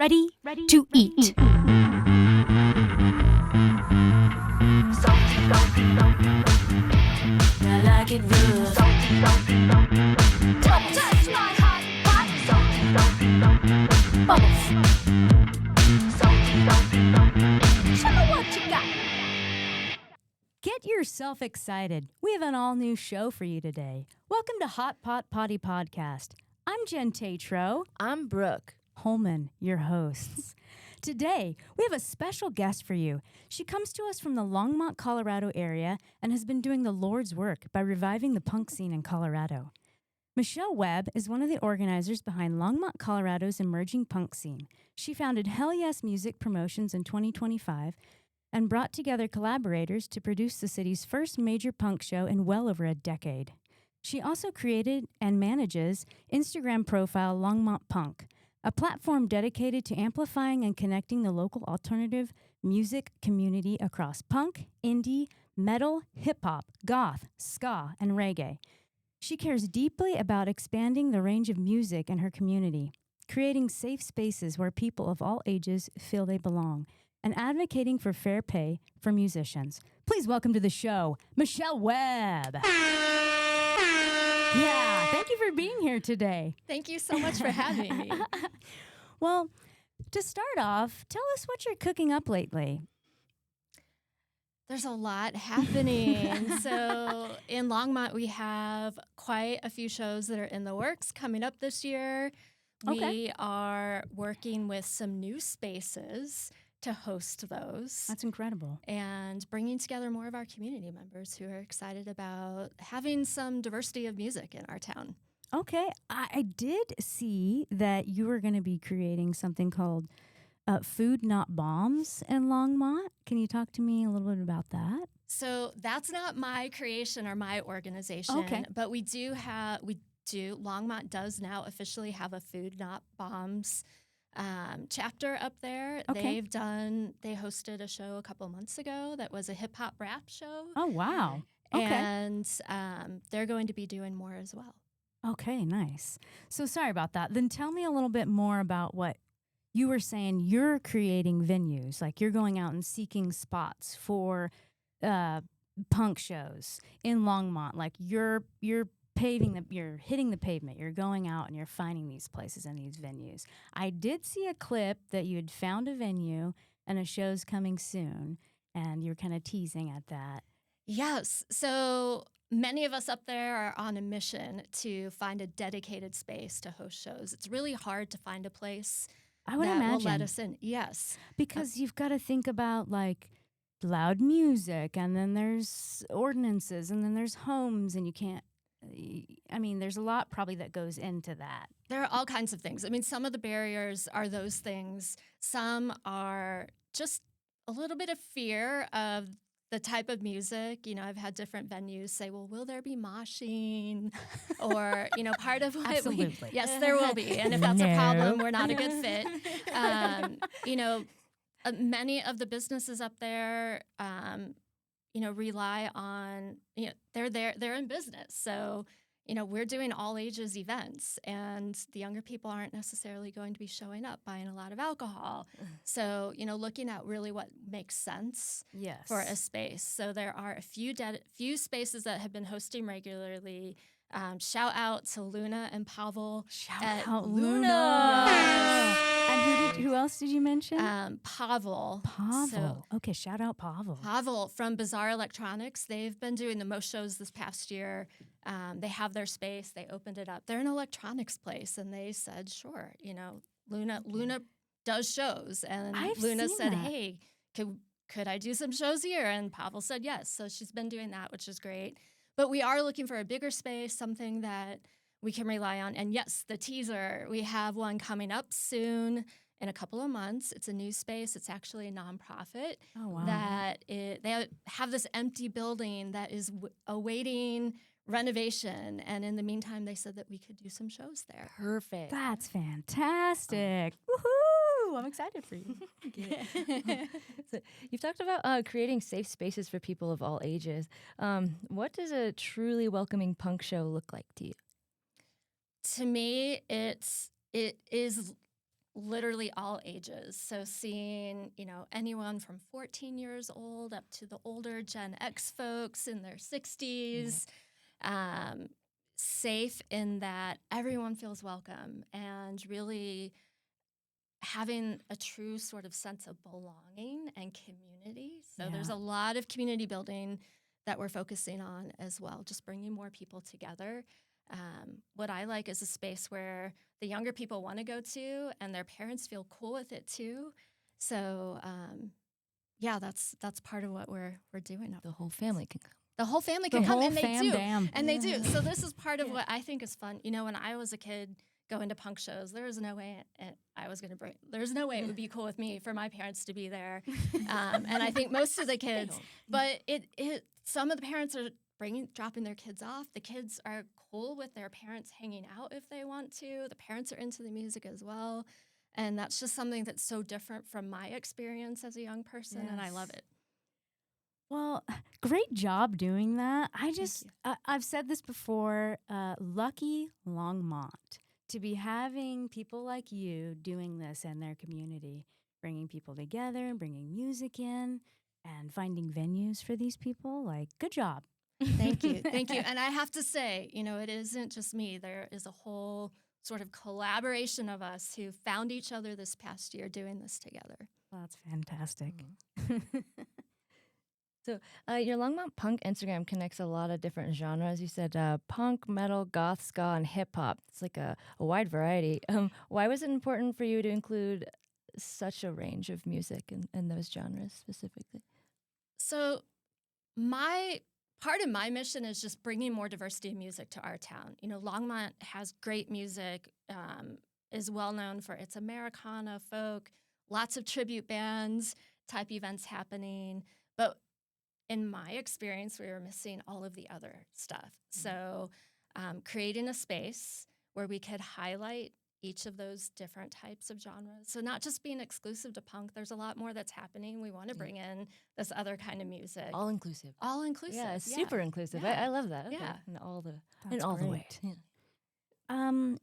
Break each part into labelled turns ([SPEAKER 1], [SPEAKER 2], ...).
[SPEAKER 1] Ready to eat. I like it rough. Don't touch my hot bubbles. Show me what you got. Get yourself excited. We have an all-new show for you today. Welcome to Hot Pot Potty Podcast. I'm Jen Tatro.
[SPEAKER 2] I'm Brooke
[SPEAKER 1] Holman, your hosts. Today, we have a special guest for you. She comes to us from the Longmont, Colorado area and has been doing the Lord's work by reviving the punk scene in Colorado. Michelle Webb is one of the organizers behind Longmont, Colorado's emerging punk scene. She founded Hell Yes Music Promotions in 2025 and brought together collaborators to produce the city's first major punk show in well over a decade. She also created and manages Instagram profile LongmontPunk, a platform dedicated to amplifying and connecting the local alternative music community across punk, indie, metal, hip-hop, goth, ska, and reggae. She cares deeply about expanding the range of music in her community, creating safe spaces where people of all ages feel they belong, and advocating for fair pay for musicians. Please welcome to the show, Michelle Webb. Yeah, thank you for being here today.
[SPEAKER 2] Thank you so much for having me.
[SPEAKER 1] Well, to start off, tell us what you're cooking up lately.
[SPEAKER 2] There's a lot happening. So in Longmont, we have quite a few shows that are in the works coming up this year.
[SPEAKER 1] Okay.
[SPEAKER 2] We are working with some new spaces to host those.
[SPEAKER 1] That's incredible.
[SPEAKER 2] And bringing together more of our community members who are excited about having some diversity of music in our town.
[SPEAKER 1] Okay, I did see that you were going to be creating something called Food Not Bombs in Longmont. Can you talk to me a little bit about that?
[SPEAKER 2] So that's not my creation or my organization,
[SPEAKER 1] Okay.
[SPEAKER 2] but Longmont does now officially have a Food Not Bombs chapter up there.
[SPEAKER 1] Okay.
[SPEAKER 2] They hosted a show a couple months ago that was a hip hop rap show.
[SPEAKER 1] Oh, wow. Okay.
[SPEAKER 2] And they're going to be doing more as well.
[SPEAKER 1] Okay, nice. So sorry about that. Then tell me a little bit more about what you were saying. You're creating venues, like you're going out and seeking spots for punk shows in Longmont. Like you're hitting the pavement. You're going out and you're finding these places and these venues. I did see a clip that you had found a venue and a show's coming soon, and you're kind of teasing at that.
[SPEAKER 2] Yes. So many of us up there are on a mission to find a dedicated space to host shows. It's really hard to find a place
[SPEAKER 1] I would
[SPEAKER 2] that
[SPEAKER 1] imagine.
[SPEAKER 2] will let us in. Yes.
[SPEAKER 1] Because you've got to think about like loud music, and then there's ordinances, and then there's homes, and you can't. I mean, there's a lot probably that goes into that.
[SPEAKER 2] There are all kinds of things. I mean, some of the barriers are those things. Some are just a little bit of fear of the type of music. You know, I've had different venues say, well, will there be moshing? Or, part of what
[SPEAKER 1] Absolutely.
[SPEAKER 2] yes, there will be. And if that's a problem, we're not a good fit. Many of the businesses up there, rely on, they're in business. So, we're doing all ages events, and the younger people aren't necessarily going to be showing up buying a lot of alcohol. So, looking at really what makes sense
[SPEAKER 1] Yes.
[SPEAKER 2] for a space. So there are a few spaces that have been hosting regularly. Shout out to Luna and Pavel.
[SPEAKER 1] Shout out
[SPEAKER 2] Luna.
[SPEAKER 1] Luna. And who else did you mention?
[SPEAKER 2] Pavel.
[SPEAKER 1] Pavel.
[SPEAKER 2] So,
[SPEAKER 1] Okay, shout out Pavel.
[SPEAKER 2] Pavel from Bizarre Electronics. They've been doing the most shows this past year. They have their space. They opened it up. They're an electronics place, and they said, sure, Luna does shows. And
[SPEAKER 1] I've
[SPEAKER 2] Luna
[SPEAKER 1] seen
[SPEAKER 2] said,
[SPEAKER 1] that.
[SPEAKER 2] hey, could I do some shows here? And Pavel said yes. So she's been doing that, which is great. But we are looking for a bigger space, something that we can rely on. And yes, the teaser, we have one coming up soon in a couple of months. It's a new space. It's actually a nonprofit.
[SPEAKER 1] Oh, wow.
[SPEAKER 2] They have this empty building that is awaiting renovation. And in the meantime, they said that we could do some shows there.
[SPEAKER 3] Perfect.
[SPEAKER 1] That's fantastic. Woohoo! I'm excited for you.
[SPEAKER 3] So you've talked about creating safe spaces for people of all ages. What does a truly welcoming punk show look like to you?
[SPEAKER 2] To me, it is literally all ages. So seeing, anyone from 14 years old up to the older Gen X folks in their 60s, safe in that everyone feels welcome and really having a true sort of sense of belonging and community. So there's a lot of community building that we're focusing on as well, just bringing more people together. What I like is a space where the younger people want to go to and their parents feel cool with it too. So that's part of what we're doing.
[SPEAKER 3] The whole family can come.
[SPEAKER 2] The whole family
[SPEAKER 1] The
[SPEAKER 2] can come,
[SPEAKER 1] whole
[SPEAKER 2] and they
[SPEAKER 1] fam
[SPEAKER 2] do.
[SPEAKER 1] dam.
[SPEAKER 2] And they do. So this is part of what I think is fun. When I was a kid going to punk shows, there was no way there's no way it would be cool with me for my parents to be there. And I think most of the kids, but some of the parents are dropping their kids off. The kids are cool with their parents hanging out if they want to. The parents are into the music as well. And that's just something that's so different from my experience as a young person, and I love it.
[SPEAKER 1] Well, great job doing that. I've said this before, lucky Longmont to be having people like you doing this in their community, bringing people together and bringing music in and finding venues for these people. Like, good job.
[SPEAKER 2] Thank you. Thank you. And I have to say, it isn't just me. There is a whole sort of collaboration of us who found each other this past year doing this together.
[SPEAKER 1] Well, that's fantastic.
[SPEAKER 3] So your Longmont Punk Instagram connects a lot of different genres. You said punk, metal, goth, ska, and hip hop. It's like a wide variety. Why was it important for you to include such a range of music in those genres specifically?
[SPEAKER 2] So part of my mission is just bringing more diversity of music to our town. Longmont has great music, is well known for its Americana, folk, lots of tribute bands, type events happening. But in my experience, we were missing all of the other stuff. So creating a space where we could highlight each of those different types of genres. So not just being exclusive to punk, there's a lot more that's happening. We want to bring in this other kind of music.
[SPEAKER 3] All inclusive.
[SPEAKER 2] All inclusive.
[SPEAKER 3] Yeah, super inclusive.
[SPEAKER 2] Yeah.
[SPEAKER 3] I love that. Okay.
[SPEAKER 2] Yeah.
[SPEAKER 3] In all the
[SPEAKER 1] great.
[SPEAKER 3] ways. Yeah.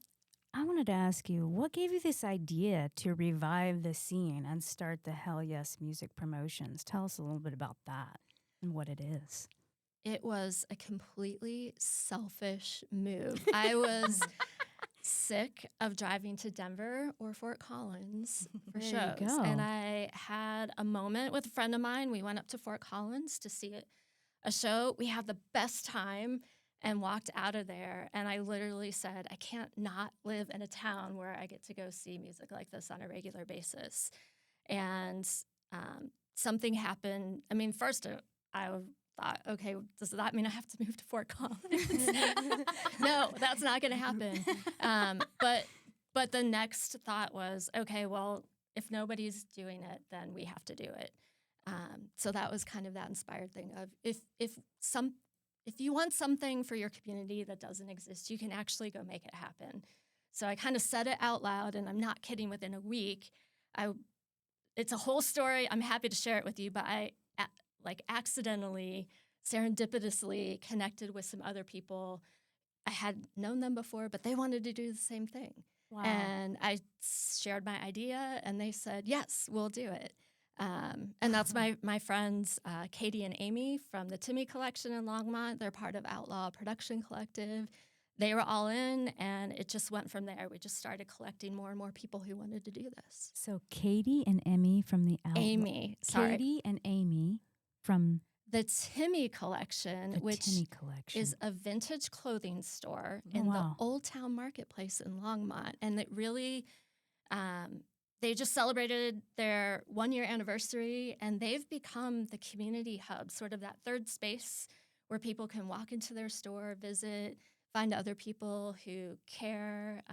[SPEAKER 1] I wanted to ask you, what gave you this idea to revive the scene and start the Hell Yes Music Promotions? Tell us a little bit about that and what it is.
[SPEAKER 2] It was a completely selfish move. I was sick of driving to Denver or Fort Collins for
[SPEAKER 1] There
[SPEAKER 2] shows.
[SPEAKER 1] you go.
[SPEAKER 2] And I had a moment with a friend of mine. We went up to Fort Collins to see a show. We had the best time and walked out of there. And I literally said, I can't not live in a town where I get to go see music like this on a regular basis. And something happened. I mean, first I thought, okay, does that mean I have to move to Fort Collins? No, that's not going to happen. But the next thought was, okay, well, if nobody's doing it, then we have to do it. So that was kind of that inspired thing of if you want something for your community that doesn't exist, you can actually go make it happen. So I kind of said it out loud, and I'm not kidding. Within a week, it's a whole story. I'm happy to share it with you, but I accidentally, serendipitously connected with some other people. I had known them before, but they wanted to do the same thing.
[SPEAKER 1] Wow.
[SPEAKER 2] And I shared my idea, and they said, yes, we'll do it. And that's my friends, Katie and Amy from the Timmy Collection in Longmont. They're part of Outlaw Production Collective. They were all in, and it just went from there. We just started collecting more and more people who wanted to do this.
[SPEAKER 1] So Katie and Emmy from the Outlaw.
[SPEAKER 2] Amy, sorry.
[SPEAKER 1] Katie and Amy from
[SPEAKER 2] The Timmy Collection, which
[SPEAKER 1] Timmy Collection.
[SPEAKER 2] is a vintage clothing store
[SPEAKER 1] Oh,
[SPEAKER 2] in
[SPEAKER 1] wow.
[SPEAKER 2] the Old Town Marketplace in Longmont. And it really, they just celebrated their 1-year anniversary, and they've become the community hub, sort of that third space where people can walk into their store, visit, find other people who care.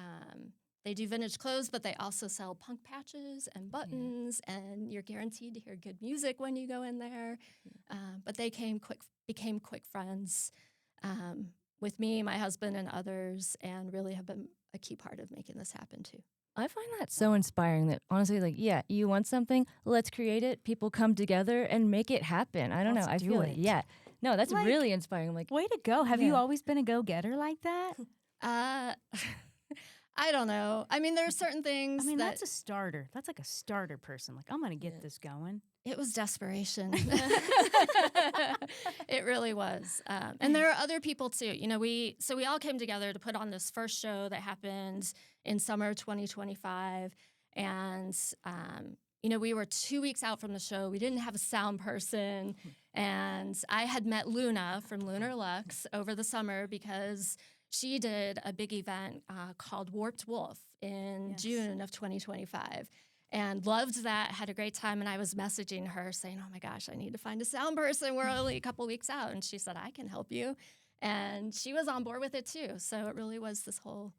[SPEAKER 2] They do vintage clothes, but they also sell punk patches and buttons, and you're guaranteed to hear good music when you go in there. But they became quick friends with me, my husband, and others, and really have been a key part of making this happen too.
[SPEAKER 3] I find that so inspiring that honestly, like, yeah, you want something, let's create it. People come together and make it happen. I don't
[SPEAKER 1] Let's
[SPEAKER 3] know. I
[SPEAKER 1] do
[SPEAKER 3] feel
[SPEAKER 1] it.
[SPEAKER 3] it. Yeah. No, that's
[SPEAKER 1] Like,
[SPEAKER 3] really inspiring. I'm like,
[SPEAKER 1] way to go. Have you
[SPEAKER 3] Yeah.
[SPEAKER 1] always been a go-getter like that?
[SPEAKER 2] I don't know. I mean, there are certain things
[SPEAKER 1] I mean,
[SPEAKER 2] that
[SPEAKER 1] that's a starter. That's like a starter person. Like, I'm going to get this going.
[SPEAKER 2] it was desperation. It really was. And there are other people too. You know, we all came together to put on this first show that happened in summer 2025. And, you know, we were 2 weeks out from the show. We didn't have a sound person. And I had met Luna from Lunar Lux over the summer because she did a big event called Warped Wolf in June of 2025 and loved that, had a great time. And I was messaging her saying, oh my gosh, I need to find a sound person. We're only a couple weeks out. And she said, I can help you. And she was on board with it too. So it really was this whole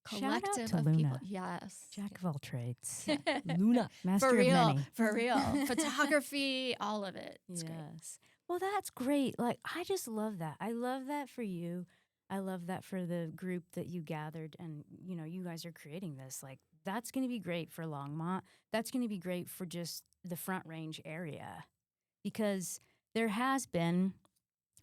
[SPEAKER 2] collective
[SPEAKER 1] to
[SPEAKER 2] of
[SPEAKER 1] Luna.
[SPEAKER 2] people. Yes.
[SPEAKER 1] Jack of all trades.
[SPEAKER 3] Luna.
[SPEAKER 1] Master
[SPEAKER 2] For
[SPEAKER 1] of
[SPEAKER 2] real.
[SPEAKER 1] many.
[SPEAKER 2] For real. Photography, all of it. It's great.
[SPEAKER 1] Yes. Well, that's great. Like, I just love that. I love that for you. I love that for the group that you gathered and, you know, you guys are creating this. Like, that's going to be great for Longmont. That's going to be great for just the Front Range area because there has been,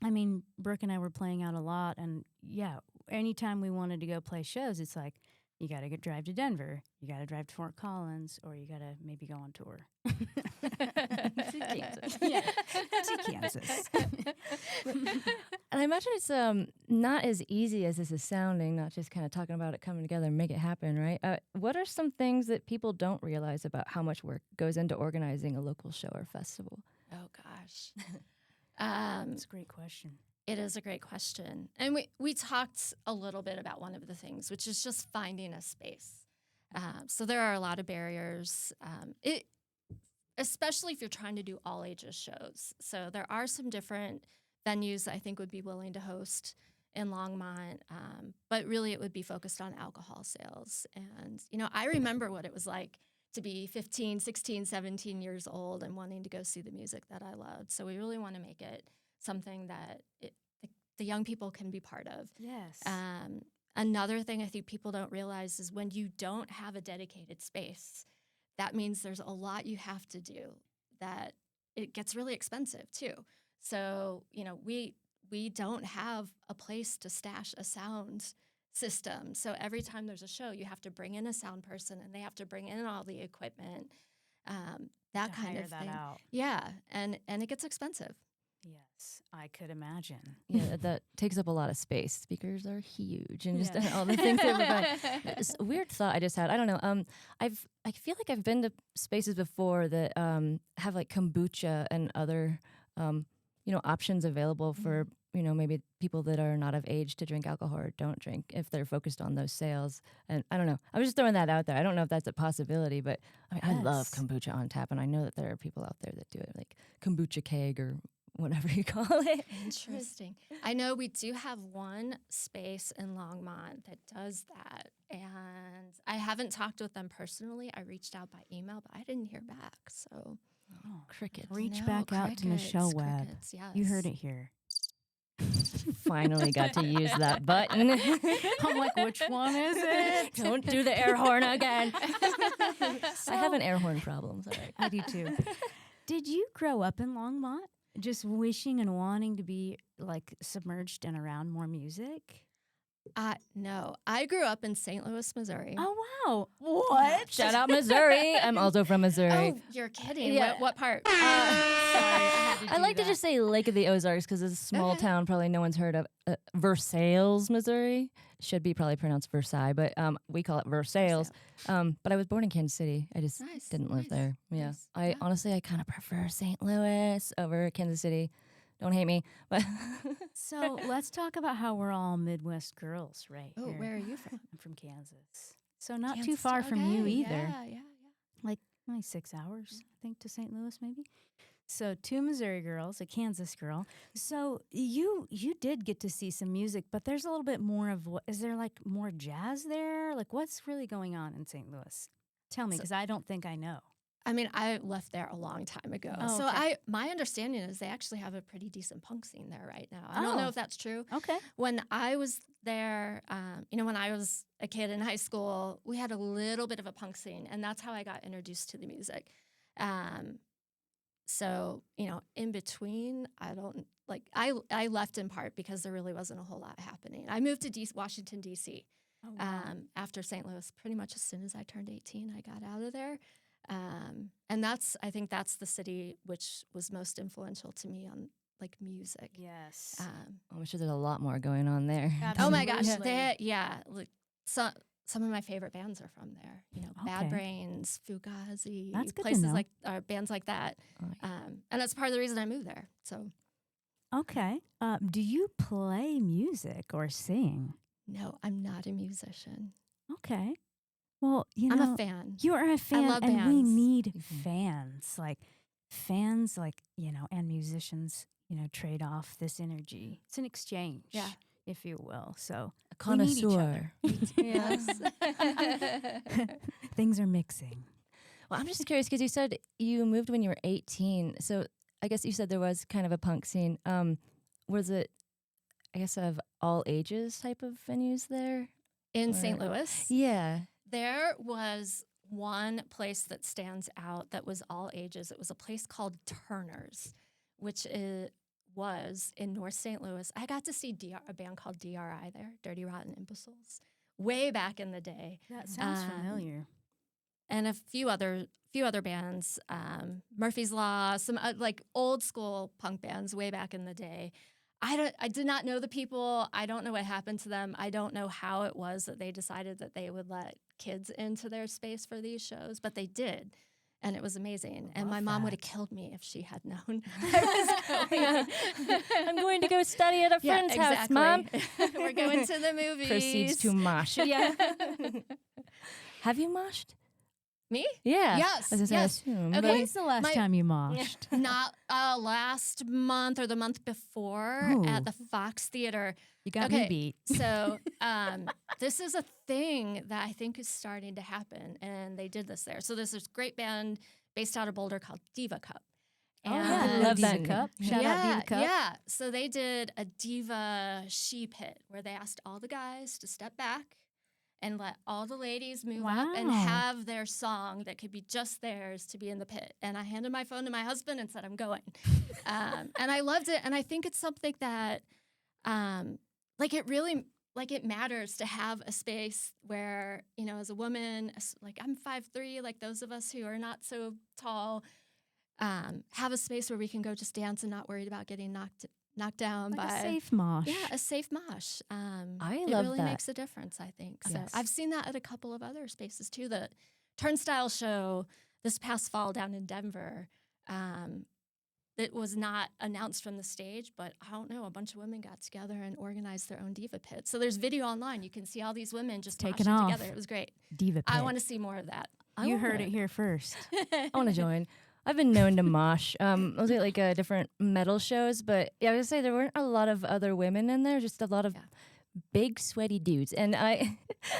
[SPEAKER 1] I mean, Brooke and I were playing out a lot. And yeah, anytime we wanted to go play shows, it's like, you got to drive to Denver, you got to drive to Fort Collins, or you got to maybe go on tour. To Kansas. Yeah, to Kansas.
[SPEAKER 3] And I imagine it's not as easy as this is sounding, not just kind of talking about it, coming together and make it happen, right? What are some things that people don't realize about how much work goes into organizing a local show or festival?
[SPEAKER 2] Oh, gosh.
[SPEAKER 1] That's a great question.
[SPEAKER 2] It is a great question. And we talked a little bit about one of the things, which is just finding a space. So there are a lot of barriers, especially if you're trying to do all ages shows. So there are some different venues that I think would be willing to host in Longmont, but really it would be focused on alcohol sales. And, you know, I remember what it was like to be 15, 16, 17 years old and wanting to go see the music that I loved. So we really want to make it something that the young people can be part of.
[SPEAKER 1] Yes.
[SPEAKER 2] Another thing I think people don't realize is when you don't have a dedicated space, that means there's a lot you have to do that it gets really expensive too. So, you know, we don't have a place to stash a sound system. So every time there's a show, you have to bring in a sound person and they have to bring in all the equipment, that
[SPEAKER 1] To
[SPEAKER 2] kind
[SPEAKER 1] hire
[SPEAKER 2] of
[SPEAKER 1] that
[SPEAKER 2] thing.
[SPEAKER 1] out.
[SPEAKER 2] Yeah, and it gets expensive.
[SPEAKER 1] Yes, I could imagine.
[SPEAKER 3] Yeah, that takes up a lot of space. Speakers are huge, and just all the things they provide. It's a weird thought I just had. I don't know. I feel like I've been to spaces before that have like kombucha and other, options available for maybe people that are not of age to drink alcohol or don't drink if they're focused on those sales. And I don't know. I was just throwing that out there. I don't know if that's a possibility, but I mean, I love kombucha on tap, and I know that there are people out there that do it, like kombucha keg or whatever you call it.
[SPEAKER 2] Interesting. I know we do have one space in Longmont that does that. And I haven't talked with them personally. I reached out by email, but I didn't hear back. So
[SPEAKER 3] Crickets.
[SPEAKER 1] Reach back out to Michelle Webb.
[SPEAKER 2] Yes.
[SPEAKER 1] You heard it here.
[SPEAKER 3] Finally got to use that button.
[SPEAKER 1] I'm like, which one is it?
[SPEAKER 3] Don't do the air horn again. I have an air horn problem. Sorry.
[SPEAKER 1] I do too. Did you grow up in Longmont? Just wishing and wanting to be like submerged and around more music?
[SPEAKER 2] No. I grew up in St. Louis, Missouri.
[SPEAKER 1] Oh, wow. What?
[SPEAKER 3] Shout out Missouri. I'm also from Missouri.
[SPEAKER 2] Oh, you're kidding.
[SPEAKER 3] Yeah.
[SPEAKER 2] What part?
[SPEAKER 1] Sorry,
[SPEAKER 3] I like to just say Lake of the Ozarks because it's a small town probably no one's heard of. Versailles, Missouri. Should be probably pronounced Versailles, but we call it Versailles. But I was born in Kansas City. I just didn't live there. Yeah.
[SPEAKER 2] Nice.
[SPEAKER 3] Honestly, I kind of prefer St. Louis over Kansas City. Don't hate me. But
[SPEAKER 1] So let's talk about how we're all Midwest girls, right?
[SPEAKER 2] Oh,
[SPEAKER 1] here.
[SPEAKER 2] where are you from?
[SPEAKER 1] I'm from Kansas. So not too
[SPEAKER 2] Kansas.
[SPEAKER 1] far from you
[SPEAKER 2] Okay,
[SPEAKER 1] either.
[SPEAKER 2] Yeah.
[SPEAKER 1] Like only 6 hours, I think, to St. Louis, maybe. So 2 Missouri girls, a Kansas girl. So you did get to see some music, but there's a little bit more of what, is there like more jazz there? Like what's really going on in St. Louis? Tell me, because I don't think I know.
[SPEAKER 2] I mean, I left there a long time ago.
[SPEAKER 1] Oh,
[SPEAKER 2] so
[SPEAKER 1] okay.
[SPEAKER 2] my understanding is they actually have a pretty decent punk scene there right now. I don't know if that's true.
[SPEAKER 1] Okay.
[SPEAKER 2] When I was there, when I was a kid in high school, we had a little bit of a punk scene, and that's how I got introduced to the music. So, in between, I left in part because there really wasn't a whole lot happening. I moved to Washington, D.C.,
[SPEAKER 1] Oh, wow.
[SPEAKER 2] after St. Louis. Pretty much as soon as I turned 18, I got out of there. And I think that's the city which was most influential to me on like music.
[SPEAKER 1] Yes.
[SPEAKER 3] I'm sure there's a lot more going on there.
[SPEAKER 2] Oh my gosh,
[SPEAKER 1] Absolutely.
[SPEAKER 2] like some of my favorite bands are from there. You know, Bad
[SPEAKER 1] Okay.
[SPEAKER 2] Brains, Fugazi,
[SPEAKER 1] That's good to
[SPEAKER 2] places
[SPEAKER 1] know.
[SPEAKER 2] like bands like that.
[SPEAKER 3] Oh,
[SPEAKER 2] And that's part of the reason I moved there. So
[SPEAKER 1] Okay. Do you play music or sing?
[SPEAKER 2] no, I'm not a musician.
[SPEAKER 1] Okay. Well,
[SPEAKER 2] I'm a fan.
[SPEAKER 1] you are a fan,
[SPEAKER 2] love
[SPEAKER 1] and we
[SPEAKER 2] bands.
[SPEAKER 1] need
[SPEAKER 3] Mhm.
[SPEAKER 1] fans, like, and musicians, trade off this energy. It's an exchange,
[SPEAKER 2] Yeah.
[SPEAKER 1] if you will. So
[SPEAKER 3] A
[SPEAKER 1] we need each other.
[SPEAKER 3] connoisseur.
[SPEAKER 2] Yes.
[SPEAKER 1] Things are mixing.
[SPEAKER 3] Well, I'm just curious because you said you moved when you were 18. So I guess you said there was kind of a punk scene. Was it, I guess, of all ages type of venues there?
[SPEAKER 2] In St.
[SPEAKER 3] Or-
[SPEAKER 2] Louis,
[SPEAKER 3] Yeah.
[SPEAKER 2] there was one place that stands out that was all ages. It was a place called Turner's, which was in North St. Louis. I got to see a band called DRI there, Dirty Rotten Imbeciles, way back in the day.
[SPEAKER 1] That sounds
[SPEAKER 2] Um,
[SPEAKER 1] familiar.
[SPEAKER 2] And a few other bands, Murphy's Law, some like old school punk bands way back in the day. I did not know the people. I don't know what happened to them. I don't know how it was that they decided that they would let kids into their space for these shows, but they did. And it was amazing. And my
[SPEAKER 1] Love
[SPEAKER 2] mom would have
[SPEAKER 1] that.
[SPEAKER 2] killed me if she had known I was going.
[SPEAKER 3] I'm going to go study at a
[SPEAKER 2] Yeah,
[SPEAKER 3] friend's house, Mom.
[SPEAKER 2] We're going to the movies.
[SPEAKER 3] Proceeds to mosh.
[SPEAKER 2] Yeah.
[SPEAKER 3] Have you moshed?
[SPEAKER 2] Me?
[SPEAKER 3] Yeah.
[SPEAKER 2] Yes,
[SPEAKER 3] I was gonna
[SPEAKER 2] yes.
[SPEAKER 3] assume.
[SPEAKER 2] Okay.
[SPEAKER 1] When's the last
[SPEAKER 2] my-
[SPEAKER 1] time you moshed?
[SPEAKER 2] Not last month or the month before
[SPEAKER 1] Ooh.
[SPEAKER 2] at the Fox Theater.
[SPEAKER 1] You got
[SPEAKER 2] Okay.
[SPEAKER 1] me beat.
[SPEAKER 2] So this is a thing that I think is starting to happen, and they did this there. So there's this great band based out of Boulder called Diva Cup.
[SPEAKER 1] Oh,
[SPEAKER 2] And-
[SPEAKER 1] yeah,
[SPEAKER 3] I love
[SPEAKER 1] Diva
[SPEAKER 3] that.
[SPEAKER 1] Cup. Shout out Diva Cup.
[SPEAKER 2] Yeah. So they did a Diva she pit where they asked all the guys to step back and let all the ladies move up and
[SPEAKER 1] Wow.
[SPEAKER 2] have their song that could be just theirs to be in the pit. And I handed my phone to my husband and said, I'm going. And I loved it. And I think it's something that, it matters to have a space where, as a woman, like I'm 5'3", like those of us who are not so tall, have a space where we can go just dance and not worried about getting knocked down
[SPEAKER 1] Like
[SPEAKER 2] by
[SPEAKER 1] a safe mosh.
[SPEAKER 2] yeah, a safe mosh.
[SPEAKER 3] I
[SPEAKER 2] it
[SPEAKER 3] love
[SPEAKER 2] really
[SPEAKER 3] that.
[SPEAKER 2] makes a difference, I think. So
[SPEAKER 1] Yes.
[SPEAKER 2] I've seen that at a couple of other spaces too. The Turnstile show this past fall down in Denver. It was not announced from the stage, but I don't know, a bunch of women got together and organized their own diva pit. So there's video online. You can see all these women just
[SPEAKER 1] Taking
[SPEAKER 2] moshing
[SPEAKER 1] off.
[SPEAKER 2] together. It was great.
[SPEAKER 1] Diva
[SPEAKER 2] I
[SPEAKER 1] pit.
[SPEAKER 2] want to see more of that.
[SPEAKER 1] You heard it here first.
[SPEAKER 3] I want to join. I've been known to mosh. I was at like different metal shows, but yeah, I would say there weren't a lot of other women in there, just a lot of
[SPEAKER 2] Yeah.
[SPEAKER 3] big sweaty dudes. And I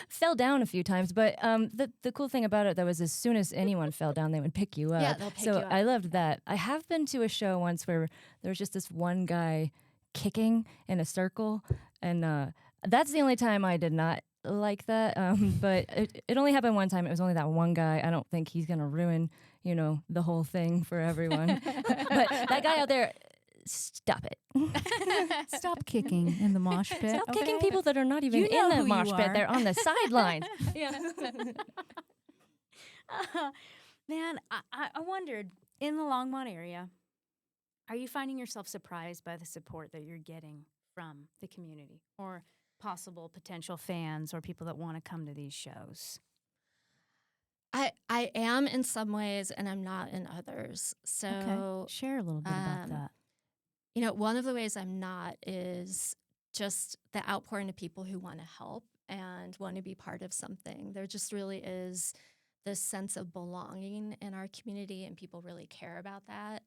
[SPEAKER 3] fell down a few times, but the cool thing about it though is as soon as anyone fell down, they would pick you up.
[SPEAKER 2] Yeah, they'll pick
[SPEAKER 3] so
[SPEAKER 2] you up.
[SPEAKER 3] I loved that. I have been to a show once where there was just this one guy kicking in a circle, and that's the only time I did not like that. But it only happened one time. It was only that one guy. I don't think he's gonna ruin, the whole thing for everyone. But that guy out there, stop it.
[SPEAKER 1] Stop kicking in the mosh pit.
[SPEAKER 3] Stop kicking
[SPEAKER 1] okay?
[SPEAKER 3] people that are not even
[SPEAKER 1] You know
[SPEAKER 3] in
[SPEAKER 1] who
[SPEAKER 3] the mosh
[SPEAKER 1] you
[SPEAKER 3] pit.
[SPEAKER 1] are.
[SPEAKER 3] They're on the sidelines.
[SPEAKER 1] Man, I wondered, in the Longmont area, are you finding yourself surprised by the support that you're getting from the community or possible potential fans or people that want to come to these shows?
[SPEAKER 2] I am in some ways, and I'm not in others. So
[SPEAKER 1] Okay. Share a little bit about
[SPEAKER 2] um,
[SPEAKER 1] that.
[SPEAKER 2] one of the ways I'm not is just the outpouring of people who want to help and want to be part of something. There just really is this sense of belonging in our community, and people really care about that.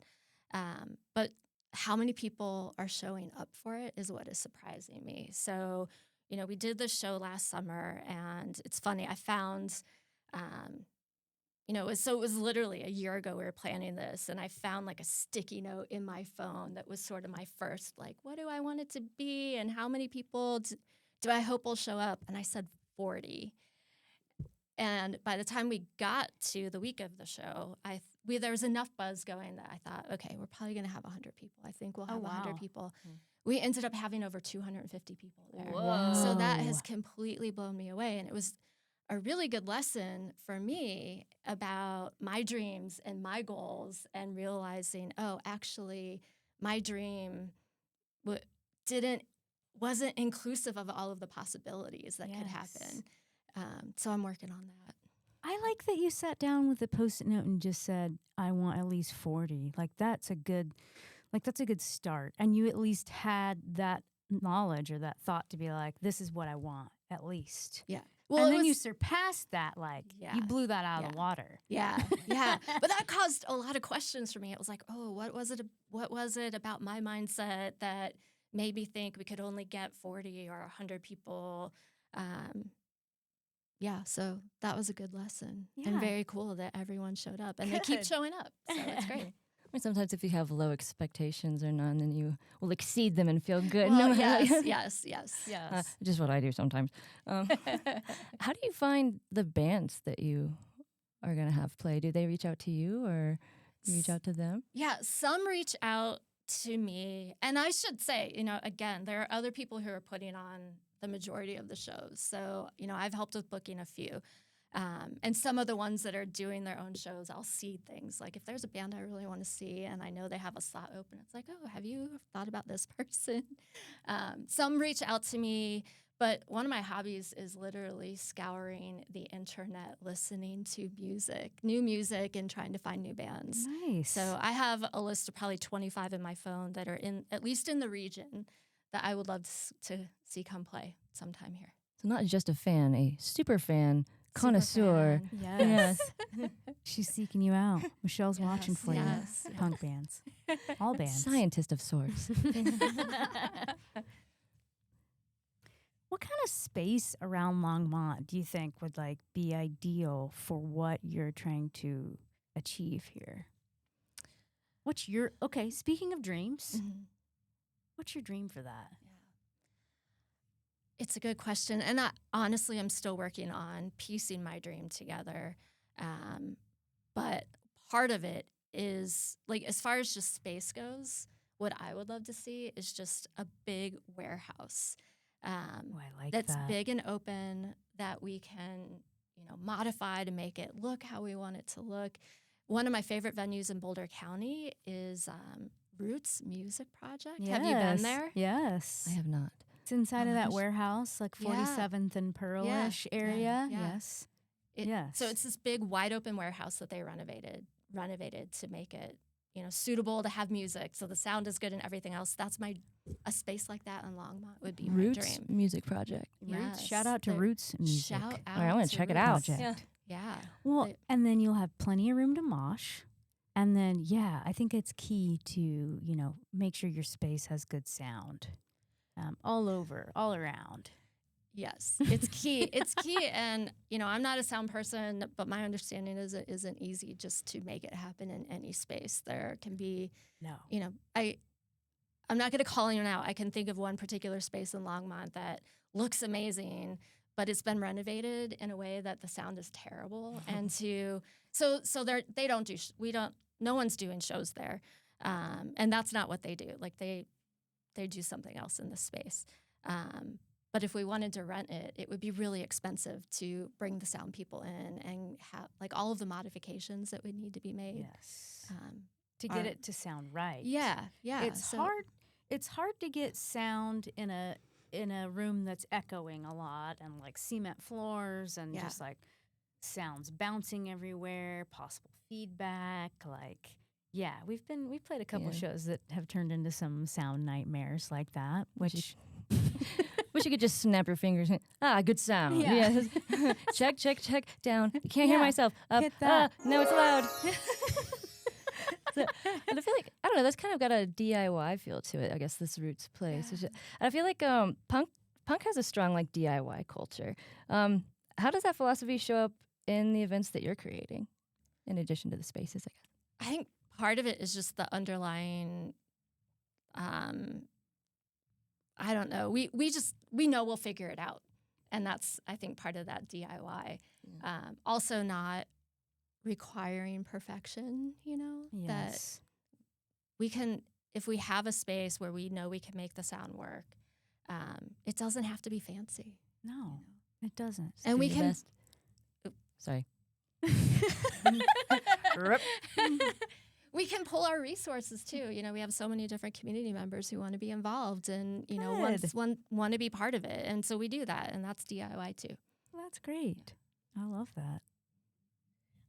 [SPEAKER 2] But how many people are showing up for it is what is surprising me. So, we did this show last summer, and it's funny. I found, it was literally a year ago we were planning this, and I found like a sticky note in my phone that was sort of my first, like, what do I want it to be, and how many people do I hope will show up? And I said 40. And by the time we got to the week of the show, there was enough buzz going that I thought, okay, we're probably going to have 100 people. I think we'll have 100
[SPEAKER 1] wow.
[SPEAKER 2] people. we ended up having over 250 people there.
[SPEAKER 1] Whoa.
[SPEAKER 2] So that has completely blown me away. And it was a really good lesson for me about my dreams and my goals, and realizing, oh, actually, my dream wasn't inclusive of all of the possibilities that could happen. So I'm working on that.
[SPEAKER 1] I like that you sat down with a Post-it note and just said, I want at least 40. That's a good start. And you at least had that knowledge or that thought to be like, this is what I want, at least.
[SPEAKER 2] Yeah.
[SPEAKER 1] Well, and then you surpassed that, you blew that out of the water.
[SPEAKER 2] Yeah. But that caused a lot of questions for me. It was like, oh, what was it about my mindset that made me think we could only get 40 or 100 people? So that was a good lesson.
[SPEAKER 1] Yeah.
[SPEAKER 2] And very cool that everyone showed up. And they keep showing up. So it's great.
[SPEAKER 3] I mean, sometimes if you have low expectations or none, then you will exceed them and feel good.
[SPEAKER 2] Well,
[SPEAKER 3] No,
[SPEAKER 2] yes.
[SPEAKER 3] just what I do sometimes. How do you find the bands that you are going to have play? Do they reach out to you, or you reach out to them?
[SPEAKER 2] Yeah, some reach out to me. And I should say, again, there are other people who are putting on the majority of the shows. So, I've helped with booking a few. And some of the ones that are doing their own shows, I'll see things. Like if there's a band I really want to see and I know they have a slot open, it's like, oh, have you thought about this person? Some reach out to me, but one of my hobbies is literally scouring the internet, listening to new music, and trying to find new bands.
[SPEAKER 1] Nice.
[SPEAKER 2] So I have a list of probably 25 in my phone that are at least in the region, that I would love to see come play sometime here.
[SPEAKER 3] So not just a fan, a super fan, connoisseur.
[SPEAKER 1] Yes. She's seeking you out. Michelle's watching for you. Punk bands. All bands.
[SPEAKER 3] Scientist of sorts.
[SPEAKER 1] What kind of space around Longmont do you think would be ideal for what you're trying to achieve here? Speaking of dreams, what's your dream for that?
[SPEAKER 2] It's a good question. And honestly, I'm still working on piecing my dream together. But part of it is, as far as just space goes, what I would love to see is just a big warehouse.
[SPEAKER 1] I like
[SPEAKER 2] that's
[SPEAKER 1] that.
[SPEAKER 2] big and open, that we can, modify to make it look how we want it to look. One of my favorite venues in Boulder County is Roots Music Project.
[SPEAKER 1] Yes.
[SPEAKER 2] Have you been there?
[SPEAKER 1] Yes.
[SPEAKER 3] I have not.
[SPEAKER 1] It's inside of that warehouse, 47th and Pearlish area.
[SPEAKER 2] Yeah.
[SPEAKER 1] Yes.
[SPEAKER 2] Yes. So it's this big, wide open warehouse that they renovated to make it, suitable to have music, so the sound is good and everything else. That's a space like that in Longmont would be
[SPEAKER 3] Roots
[SPEAKER 2] my dream.
[SPEAKER 3] Music Project.
[SPEAKER 1] Roots. Shout out to Roots Music.
[SPEAKER 2] Shout out.
[SPEAKER 3] All right, I want to check it out.
[SPEAKER 2] Yeah.
[SPEAKER 1] Well, and then you'll have plenty of room to mosh. And then, I think it's key to, make sure your space has good sound. All around.
[SPEAKER 2] Yes, it's key. It's key. And, I'm not a sound person, but my understanding is it isn't easy just to make it happen in any space. There can be, I'm not going to call anyone out. I can think of one particular space in Longmont that looks amazing, but it's been renovated in a way that the sound is terrible. And no one's doing shows there. And that's not what they do. They do something else in this space. But if we wanted to rent it, it would be really expensive to bring the sound people in and have all of the modifications that would need to be made.
[SPEAKER 1] Yes. To get it to sound right.
[SPEAKER 2] Yeah.
[SPEAKER 1] It's hard. It's hard to get sound in a room that's echoing a lot and cement floors and just sounds bouncing everywhere, possible feedback. We've played a couple shows that have turned into some sound nightmares like that, which
[SPEAKER 3] Wish you could just snap your fingers. Good sound.
[SPEAKER 1] Yeah.
[SPEAKER 3] Check, down. I can't hear myself. Up.
[SPEAKER 1] Hit that.
[SPEAKER 3] No, it's loud. And I feel like, I don't know, that's kind of got a DIY feel to it, I guess, this Roots place. And I feel like punk has a strong DIY culture. How does that philosophy show up in the events that you're creating, in addition to the spaces, I guess?
[SPEAKER 2] I think part of it is just the underlying, I don't know. We know we'll figure it out. And that's, I think, part of that DIY. Also not requiring perfection,
[SPEAKER 1] Yes.
[SPEAKER 2] that we can, if we have a space where we know we can make the sound work, it doesn't have to be fancy.
[SPEAKER 1] No, it doesn't.
[SPEAKER 2] And we
[SPEAKER 3] the
[SPEAKER 2] can.
[SPEAKER 3] best. Sorry.
[SPEAKER 2] We can pull our resources too. You know, we have so many different community members who want to be involved and, you know, want to be part of it. And so we do that, and that's DIY too.
[SPEAKER 1] Well, that's great. I love that.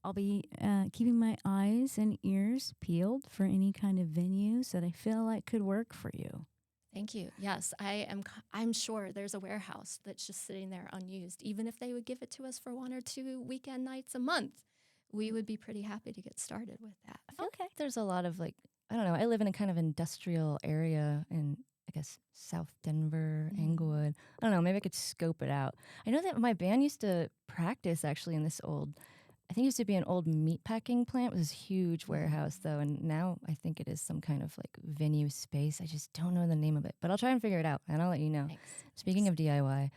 [SPEAKER 1] I'll be keeping my eyes and ears peeled for any kind of venues that I feel like could work for you.
[SPEAKER 2] Thank you. Yes, I'm sure there's a warehouse that's just sitting there unused. Even if they would give it to us for 1 or 2 weekend nights a month, we would be pretty happy to get started with that.
[SPEAKER 3] I feel like there's a lot of, like, I don't know, I live in a kind of industrial area in, I guess, South Denver, Englewood. I don't know, maybe I could scope it out. I know that my band used to practice actually in this old, I think it used to be an old meatpacking plant. It was this huge warehouse though, and now I think it is some kind of like venue space. I just don't know the name of it, but I'll try and figure it out and I'll let you know.
[SPEAKER 2] Thanks.
[SPEAKER 3] Speaking of DIY,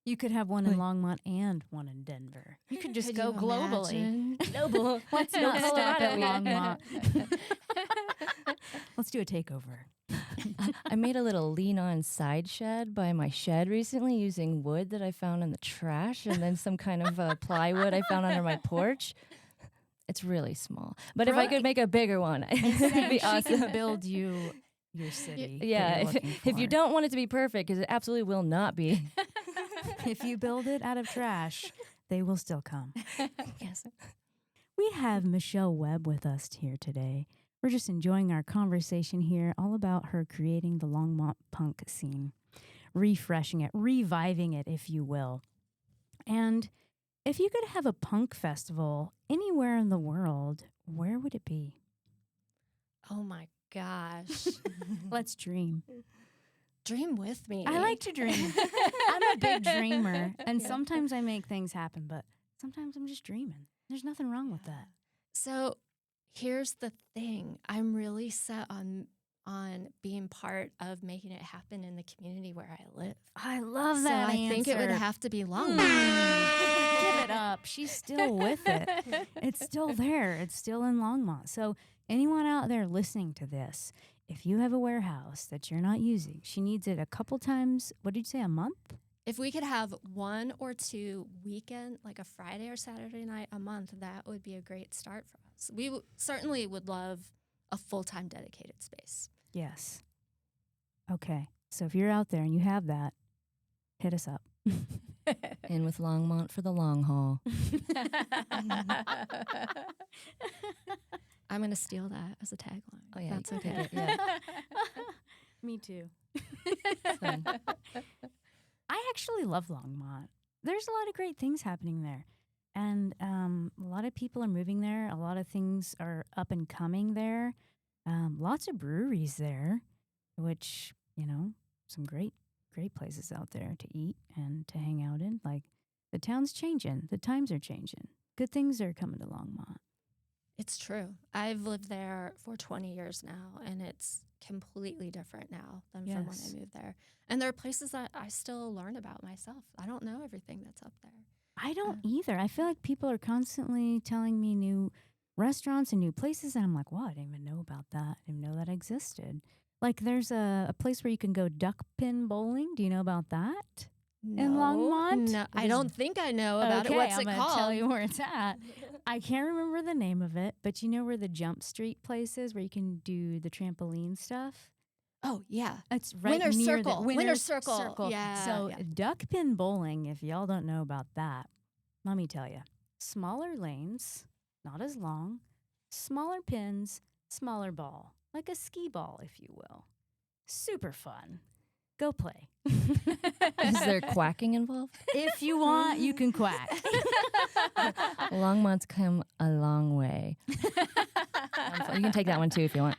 [SPEAKER 1] You could have one in Longmont and one in Denver. You could just go globally.
[SPEAKER 3] global.
[SPEAKER 1] Let's not stop at
[SPEAKER 3] Colorado.
[SPEAKER 1] Longmont. Let's do a takeover.
[SPEAKER 3] I made a little lean-on side shed by my shed recently using wood that I found in the trash and then some kind of plywood I found under my porch. It's really small. But if I could make a bigger one, it'd be awesome.
[SPEAKER 1] She can build you your city. that
[SPEAKER 3] Yeah,
[SPEAKER 1] you're looking
[SPEAKER 3] if you
[SPEAKER 1] for.
[SPEAKER 3] don't want it to be perfect, because it absolutely will not be.
[SPEAKER 1] If you build it out of trash, they will still come.
[SPEAKER 3] Yes.
[SPEAKER 1] We have Michelle Webb with us here today. We're just enjoying our conversation here, all about her creating the Longmont punk scene, refreshing it, reviving it, if you will. And if you could have a punk festival anywhere in the world, where would it be?
[SPEAKER 2] Oh my gosh.
[SPEAKER 1] Let's dream.
[SPEAKER 2] Dream with me.
[SPEAKER 1] I like to dream. I'm a big dreamer, and sometimes I make things happen, but sometimes I'm just dreaming. There's nothing wrong with that.
[SPEAKER 2] So here's the thing. I'm really set on being part of making it happen in the community where I live.
[SPEAKER 1] I love
[SPEAKER 2] So
[SPEAKER 1] that
[SPEAKER 2] I think it would
[SPEAKER 1] answer.
[SPEAKER 2] have to be Longmont.
[SPEAKER 1] Give it up. She's still with it. It's still there. It's still in Longmont. So anyone out there listening to this, if you have a warehouse that you're not using, she needs it a couple times, what did you say, a month?
[SPEAKER 2] If we could have 1 or 2 weekend, like a Friday or Saturday night a month, that would be a great start for us. We certainly would love a full-time dedicated space.
[SPEAKER 1] Yes. Okay. So if you're out there and you have that, hit us up.
[SPEAKER 3] In with Longmont for the long haul.
[SPEAKER 2] I'm going to steal that as a tagline.
[SPEAKER 3] Oh, yeah,
[SPEAKER 2] That's
[SPEAKER 3] you can
[SPEAKER 2] okay.
[SPEAKER 3] take it, yeah.
[SPEAKER 1] Me too.
[SPEAKER 3] Fun.
[SPEAKER 1] I actually love Longmont. There's a lot of great things happening there. And a lot of people are moving there. A lot of things are up and coming there. Lots of breweries there, which, you know, some great places out there to eat and to hang out in. Like, the town's changing. The times are changing. Good things are coming to Longmont.
[SPEAKER 2] It's true. I've lived there for 20 years now, and it's completely different now than from when
[SPEAKER 1] Yes.
[SPEAKER 2] I moved there. And there are places that I still learn about myself. I don't know everything that's up there.
[SPEAKER 1] I don't either. I feel like people are constantly telling me new restaurants and new places, and I'm like, wow, I didn't even know about that. I didn't know that existed. Like, there's a place where you can go duck pin bowling. Do you know about that? In Longmont?
[SPEAKER 2] No, I don't think I know about it.
[SPEAKER 1] Okay,
[SPEAKER 2] What's
[SPEAKER 1] I'm
[SPEAKER 2] it
[SPEAKER 1] gonna
[SPEAKER 2] called?
[SPEAKER 1] tell you where it's at. I can't remember the name of it, but you know where the Jump Street place is, where you can do the trampoline stuff?
[SPEAKER 2] Oh, yeah.
[SPEAKER 1] It's right
[SPEAKER 2] Winner's
[SPEAKER 1] near
[SPEAKER 2] Circle.
[SPEAKER 1] the
[SPEAKER 2] Winner's Circle. Yeah,
[SPEAKER 1] So
[SPEAKER 2] yeah.
[SPEAKER 1] duck pin bowling, if y'all don't know about that, let me tell you. Smaller lanes, not as long, smaller pins, smaller ball, like a skee ball, if you will. Super fun. Go play.
[SPEAKER 3] Is there quacking involved?
[SPEAKER 1] If you want, you can quack.
[SPEAKER 3] Longmont's come a long way. You can take that one too if you want.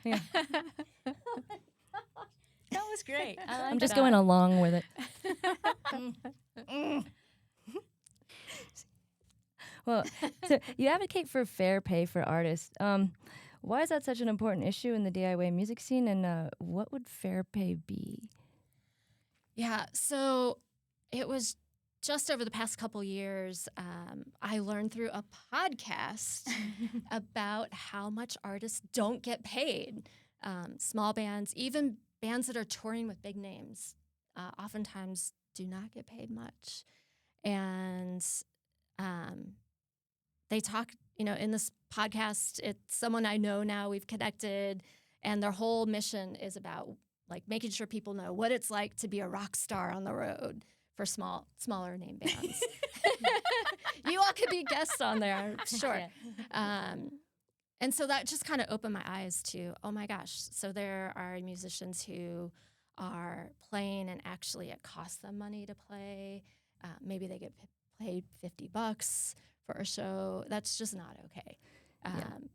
[SPEAKER 1] That was great.
[SPEAKER 3] I'm just going along with it. Well, so you advocate for fair pay for artists. Why is that such an important issue in the DIY music scene, and what would fair pay be?
[SPEAKER 2] Yeah, so it was just over the past couple years, I learned through a podcast about how much artists don't get paid. small bands, even bands that are touring with big names, oftentimes do not get paid much. And they talk, in this podcast, it's someone I know now, we've connected, and their whole mission is about like making sure people know what it's like to be a rock star on the road for smaller name bands. You all could be guests on there, I'm sure. And so that just kind of opened my eyes to, oh my gosh, so there are musicians who are playing and actually it costs them money to play. Maybe they get paid $50 for a show. That's just not okay.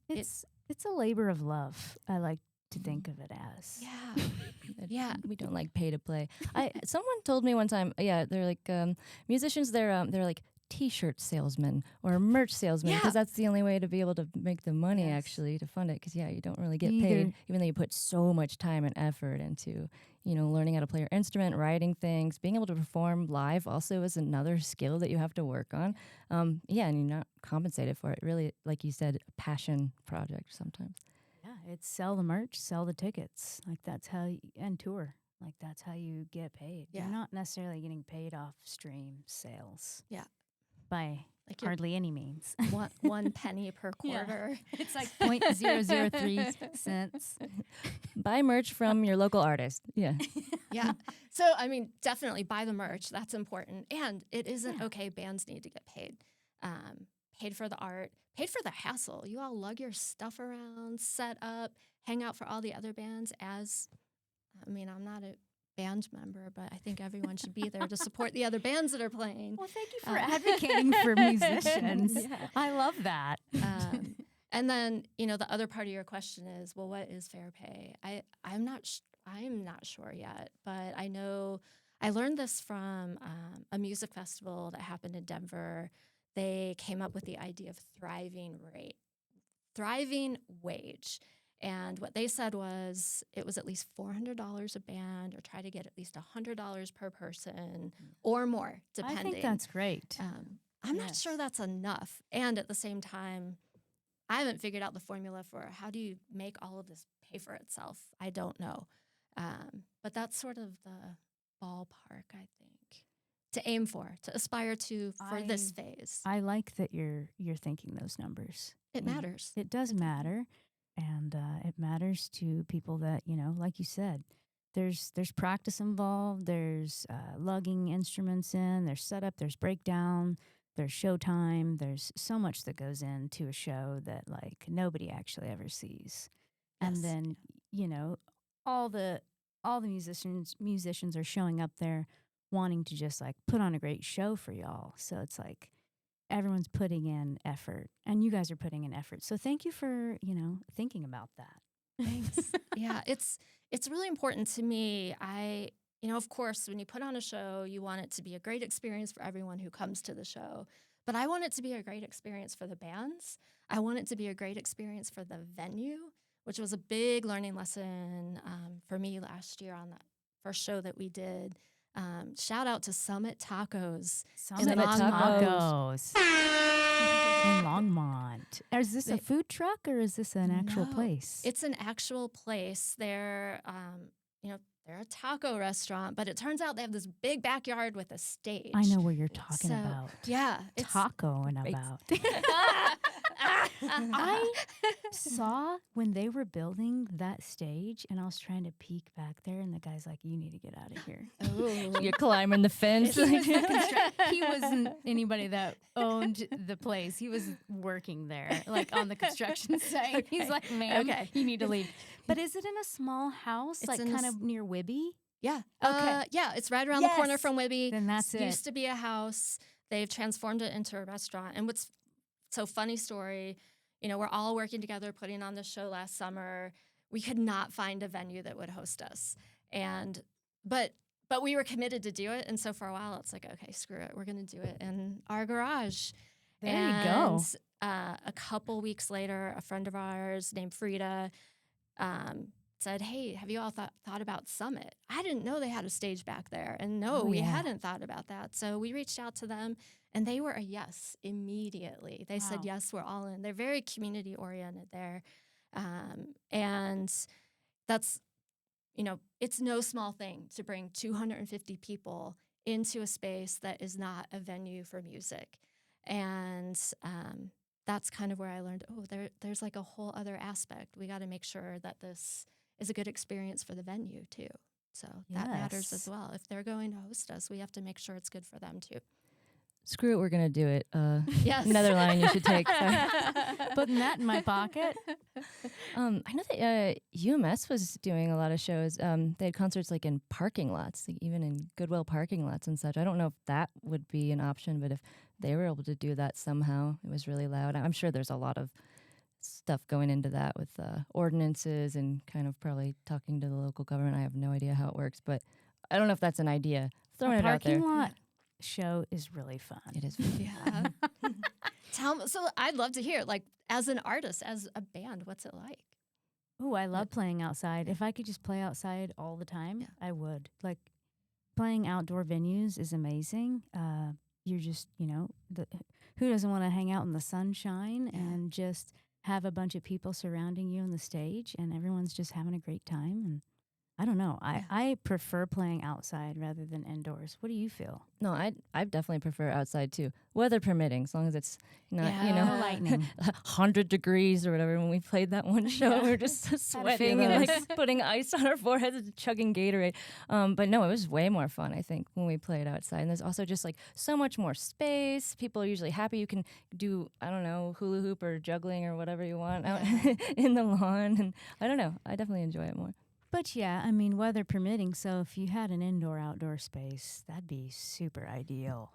[SPEAKER 1] It's a labor of love. I like to think of it as.
[SPEAKER 2] Yeah. Yeah.
[SPEAKER 3] We don't like pay to play. Someone told me one time, they're like musicians. They're like T-shirt salesmen or merch salesmen because that's the only way to be able to make the money actually to fund it. Because you don't really get paid, even though you put so much time and effort into learning how to play your instrument, writing things, being able to perform live. Also, is another skill that you have to work on. And you're not compensated for it. Really, like you said, a passion project sometimes.
[SPEAKER 1] Yeah, it's sell the merch, sell the tickets. Like that's how and tour. Like that's how you get paid.
[SPEAKER 2] Yeah.
[SPEAKER 1] You're not necessarily getting paid off stream sales.
[SPEAKER 2] Yeah.
[SPEAKER 1] By like hardly any means.
[SPEAKER 2] one penny per quarter.
[SPEAKER 1] Yeah. It's like 0.003 cents.
[SPEAKER 3] Buy merch from your local artist. Yeah.
[SPEAKER 2] Yeah. So, I mean, definitely buy the merch. That's important. And it isn't okay. Bands need to get paid. Paid for the art, paid for the hassle. You all lug your stuff around, set up, hang out for all the other bands I'm not a band member, but I think everyone should be there to support the other bands that are playing.
[SPEAKER 1] Well, thank you for advocating for musicians. Yeah. I love that.
[SPEAKER 2] And then, the other part of your question is, well, what is fair pay? I'm not sure yet, but I know I learned this from a music festival that happened in Denver. They came up with the idea of thriving wage. And what they said was it was at least $400 a band or try to get at least $100 per person or more, depending.
[SPEAKER 1] I think that's great.
[SPEAKER 2] I'm not sure that's enough. And at the same time, I haven't figured out the formula for how do you make all of this pay for itself. I don't know. But that's sort of the ballpark, I think, to aim for, to aspire to for this phase.
[SPEAKER 1] I like that you're thinking those numbers.
[SPEAKER 2] It matters.
[SPEAKER 1] It does matter. And it matters to people that, like you said, there's practice involved, there's lugging instruments in, there's setup, there's breakdown, there's showtime, there's so much that goes into a show that like nobody actually ever sees. Yes. And then, all the musicians are showing up there wanting to just like put on a great show for y'all. So it's like everyone's putting in effort and you guys are putting in effort. So thank you for, thinking about that.
[SPEAKER 2] Thanks. Yeah, it's really important to me. Of course, when you put on a show, you want it to be a great experience for everyone who comes to the show. But I want it to be a great experience for the bands. I want it to be a great experience for the venue, which was a big learning lesson for me last year on that first show that we did. Shout out to Summit Tacos.
[SPEAKER 1] Summit Tacos. In Longmont. Is this a food truck or is this an actual place?
[SPEAKER 2] It's an actual place. They're a taco restaurant, but it turns out they have this big backyard with a stage.
[SPEAKER 1] I know what you're talking about.
[SPEAKER 2] Yeah.
[SPEAKER 1] Taco and about. I saw when they were building that stage and I was trying to peek back there and the guy's like, you need to get out of here.
[SPEAKER 3] Oh. You're climbing the fence.
[SPEAKER 1] He wasn't anybody that owned the place. He was working there, like on the construction site. Okay. He's like, ma'am, you need to leave. But is it in a small house, it's like kind of near Wibby?
[SPEAKER 2] Yeah. Okay. Yeah, it's right around the corner from Wibby.
[SPEAKER 1] Then that's it.
[SPEAKER 2] Used to be a house. They've transformed it into a restaurant. And funny story, we're all working together, putting on this show last summer. We could not find a venue that would host us. But we were committed to do it. And so for a while, it's like, okay, screw it. We're going to do it in our garage.
[SPEAKER 1] There you go.
[SPEAKER 2] A couple weeks later, a friend of ours named Frida said, hey, have you all thought about Summit? I didn't know they had a stage back there. And we hadn't thought about that. So we reached out to them, and they were a yes immediately. They said, yes, we're all in. They're very community-oriented there. And, that's, it's no small thing to bring 250 people into a space that is not a venue for music. And that's kind of where I learned, there's like a whole other aspect. We got to make sure that this is a good experience for the venue too. So that matters as well. If they're going to host us, we have to make sure it's good for them too.
[SPEAKER 3] Screw it, we're going to do it.
[SPEAKER 2] Yes.
[SPEAKER 3] Another line you should take.
[SPEAKER 1] Putting that in my pocket.
[SPEAKER 3] I know that UMS was doing a lot of shows. They had concerts like in parking lots, like even in Goodwill parking lots and such. I don't know if that would be an option, but if they were able to do that somehow, it was really loud. I'm sure there's a lot of stuff going into that with ordinances and kind of probably talking to the local government. I have no idea how it works, but I don't know if that's an idea. Throwing it out there.
[SPEAKER 1] Parking lot show is really fun.
[SPEAKER 3] It is fun.
[SPEAKER 2] Yeah. So I'd love to hear, like, as an artist, as a band, what's it like?
[SPEAKER 1] Oh, I love playing outside. If I could just play outside all the time, I would. Like, playing outdoor venues is amazing. You're just, who doesn't want to hang out in the sunshine and just have a bunch of people surrounding you on the stage and everyone's just having a great time? And I don't know. I prefer playing outside rather than indoors. What do you feel?
[SPEAKER 3] No, I definitely prefer outside too, weather permitting, as long as it's not,
[SPEAKER 1] lightning,
[SPEAKER 3] 100 degrees or whatever. When we played that one show, we were just sweating and like putting ice on our foreheads and chugging Gatorade. But no, it was way more fun, I think, when we played outside. And there's also just like so much more space. People are usually happy. You can do, I don't know, hula hoop or juggling or whatever you want out in the lawn. And I don't know. I definitely enjoy it more.
[SPEAKER 1] But yeah, I mean, weather permitting, so if you had an indoor-outdoor space, that'd be super ideal.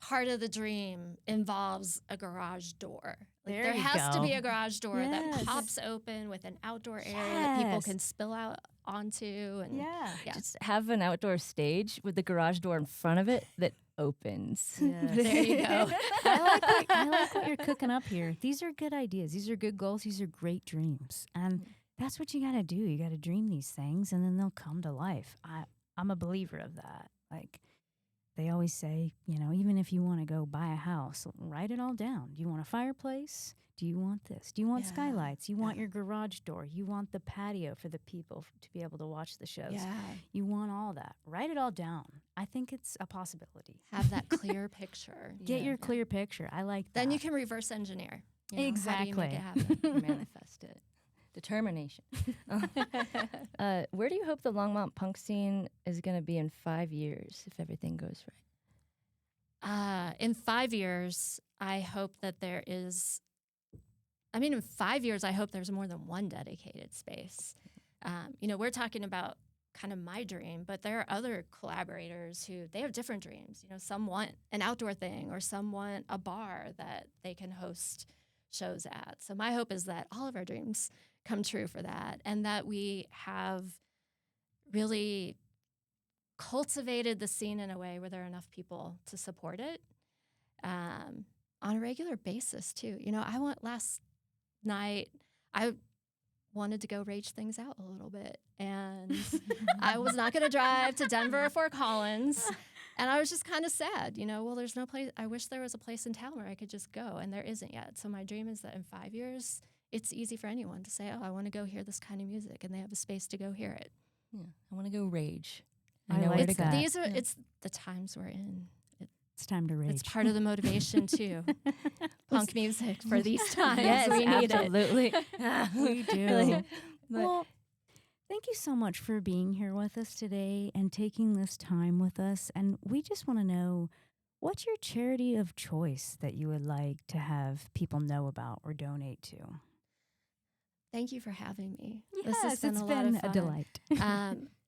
[SPEAKER 2] Part of the dream involves a garage door.
[SPEAKER 1] There you
[SPEAKER 2] has to
[SPEAKER 1] go.
[SPEAKER 2] be a garage door that
[SPEAKER 1] Yes.
[SPEAKER 2] pops open with an outdoor area that people can spill out onto. And
[SPEAKER 1] Yeah.
[SPEAKER 3] Just have an outdoor stage with the garage door in front of it that opens.
[SPEAKER 1] Yes.
[SPEAKER 2] There you go.
[SPEAKER 1] I like what you're cooking up here. These are good ideas. These are good goals. These are great dreams. And that's what you got to do. You got to dream these things and then they'll come to life. I'm a believer of that. Like they always say, even if you want to go buy a house, write it all down. Do you want a fireplace? Do you want this? Do you want skylights? You want your garage door? You want the patio for the people to be able to watch the shows?
[SPEAKER 2] Yeah.
[SPEAKER 1] You want all that. Write it all down. I think it's a possibility.
[SPEAKER 2] Have that clear picture.
[SPEAKER 1] Get your clear picture. I like that.
[SPEAKER 2] Then you can reverse engineer.
[SPEAKER 1] Exactly.
[SPEAKER 2] How do you make it happen?
[SPEAKER 3] Manifest it. Determination. Where do you hope the Longmont punk scene is going to be in 5 years if everything goes right?
[SPEAKER 2] In 5 years, I hope that there is. In 5 years, I hope there's more than one dedicated space. We're talking about kind of my dream, but there are other collaborators who they have different dreams. Some want an outdoor thing, or some want a bar that they can host shows at. So my hope is that all of our dreams come true for that, and that we have really cultivated the scene in a way where there are enough people to support it on a regular basis too. Last night I wanted to go rage things out a little bit, and I was not going to drive to Denver or Fort Collins, and I was just kind of sad. There's no place. I wish there was a place in town where I could just go, and there isn't yet. So my dream is that in 5 years, it's easy for anyone to say, oh, I want to go hear this kind of music, and they have a space to go hear it.
[SPEAKER 3] Yeah, I want to go rage.
[SPEAKER 1] I
[SPEAKER 3] know
[SPEAKER 1] like
[SPEAKER 3] where to go.
[SPEAKER 1] that.
[SPEAKER 2] It's the times we're in.
[SPEAKER 1] It's time to rage.
[SPEAKER 2] It's part of the motivation too. Punk music for these times.
[SPEAKER 3] Yes,
[SPEAKER 2] we need
[SPEAKER 3] absolutely.
[SPEAKER 1] We do.
[SPEAKER 3] Really.
[SPEAKER 1] Well, thank you so much for being here with us today and taking this time with us. And we just want to know, what's your charity of choice that you would like to have people know about or donate to?
[SPEAKER 2] Thank you for having me.
[SPEAKER 1] Yes,
[SPEAKER 2] this has
[SPEAKER 1] it's
[SPEAKER 2] been a lot
[SPEAKER 1] been
[SPEAKER 2] of
[SPEAKER 1] a
[SPEAKER 2] fun.
[SPEAKER 1] delight.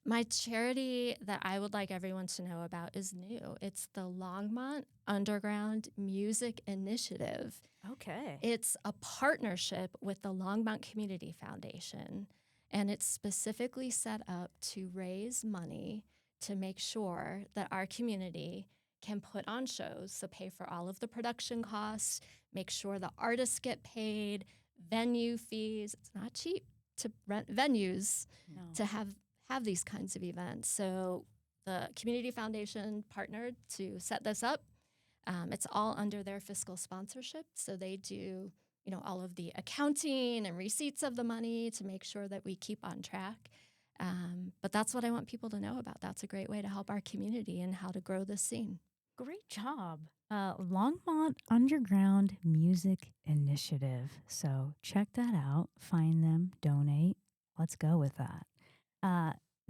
[SPEAKER 2] My charity that I would like everyone to know about is new. It's the Longmont Underground Music Initiative.
[SPEAKER 1] Okay.
[SPEAKER 2] It's a partnership with the Longmont Community Foundation, and it's specifically set up to raise money to make sure that our community can put on shows, so pay for all of the production costs, make sure the artists get paid, venue fees. It's not cheap to rent venues to have these kinds of events. So the Community Foundation partnered to set this up. It's all under their fiscal sponsorship. So they do all of the accounting and receipts of the money to make sure that we keep on track. But that's what I want people to know about. That's a great way to help our community and how to grow this scene.
[SPEAKER 1] Great job. Longmont Underground Music Initiative. So check that out. Find them, donate. Let's go with that.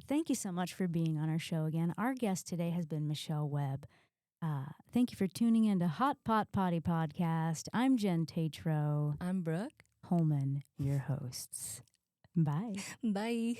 [SPEAKER 1] Thank you so much for being on our show again. Our guest today has been Michelle Webb. Thank you for tuning in to Hot Pot Potty Podcast. I'm Jen Tatro.
[SPEAKER 3] I'm Brooke.
[SPEAKER 1] Holman, your hosts. Bye.
[SPEAKER 3] Bye.